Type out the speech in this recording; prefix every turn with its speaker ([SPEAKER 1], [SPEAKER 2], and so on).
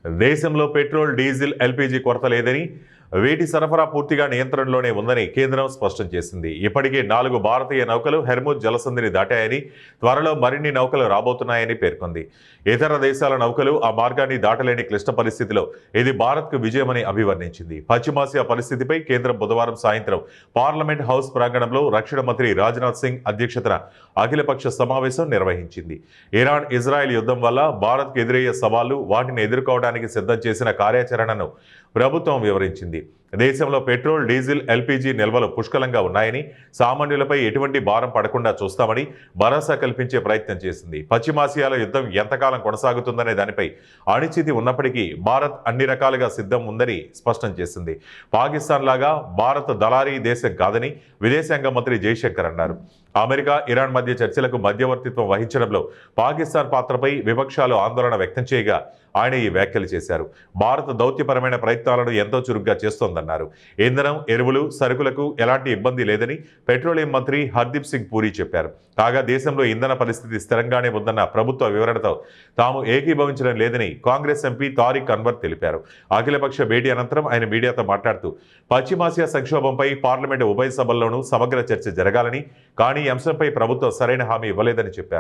[SPEAKER 1] దేశంలో petrol, diesel, LPG కొరత లేదని, వీటి సరఫరా పూర్తిగా నియంత్రణలోనే ఉందని కేంద్రం స్పష్టం చేసింది. ఇప్పటికే 4 భారతీయ నౌకలు హెర్ముజ్ జలసంధిని దాటాయని, త్వరలో మరిన్ని నౌకలు రాబోతున్నాయని పేర్కొంది. ఇతర దేశాల నౌకలు ఆ మార్గాన్ని దాటలేని క్లిష్ట పరిస్థితిలో ఇది భారత్కు విజయమని అభివర్ణించింది. పశ్చిమాసియా పరిస్థితిపై కేంద్రం బుధవారం సాయంత్రం పార్లమెంట్ హౌస్ ప్రాంగణంలో రక్షణ మంత్రి రాజ్నాథ్ సింగ్ అధ్యక్షతన అఖిలపక్ష సమావేశం నిర్వహించింది. ఇరాన్, ఇజ్రాయెల్ యుద్ధం వల్ల భారత్కు ఎదురయ్యే సవాళ్లు, వాటిని ఎదుర్కోవడానికి సిద్ధం చేసిన కార్యాచరణను ప్రభుత్వం వివరించింది. దేశంలో పెట్రోల్, డీజిల్, ఎల్పీజీ నిల్వలు పుష్కలంగా ఉన్నాయని, సామాన్యులపై ఎటువంటి భారం పడకుండా చూస్తామని భరోసా కల్పించే ప్రయత్నం చేసింది. పశ్చిమాసియాలో యుద్ధం ఎంతకాలం కొనసాగుతుందనే దానిపై అనిశ్చితి ఉన్నప్పటికీ భారత్ అన్ని రకాలుగా సిద్ధం ఉందని స్పష్టం చేసింది. పాకిస్తాన్ లాగా భారత్ దళారీ దేశం కాదని విదేశాంగ మంత్రి జైశంకర్ అన్నారు. అమెరికా, ఇరాన్ మధ్య చర్చలకు మధ్యవర్తిత్వం వహించడంలో పాకిస్తాన్ పాత్రపై విపక్షాలు ఆందోళన వ్యక్తం చేయగా ఆయన ఈ వ్యాఖ్యలు చేశారు. భారత్ దౌత్యపరమైన ప్రయత్నాలను ఎంతో చురుగ్గా చేస్తోందన్నారు. ఇంధనం, ఎరువులు, సరుకులకు ఎలాంటి ఇబ్బంది లేదని పెట్రోలియం మంత్రి హర్దీప్ సింగ్ పూరి చెప్పారు. కాగా దేశంలో ఇంధన పరిస్థితి స్థిరంగానే ఉందన్న ప్రభుత్వ వివరణతో తాము ఏకీభవించడం లేదని కాంగ్రెస్ ఎంపీ తారిక్ అన్వర్ తెలిపారు. అఖిలపక్ష భేటీ అనంతరం ఆయన మీడియాతో మాట్లాడుతూ పశ్చిమాసియా సంక్షోభంపై పార్లమెంటు ఉభయ సభల్లోనూ సమగ్ర చర్చ జరగాలని, కానీ ఈ అంశంపై ప్రభుత్వం సరైన హామీ ఇవ్వలేదని చెప్పారు.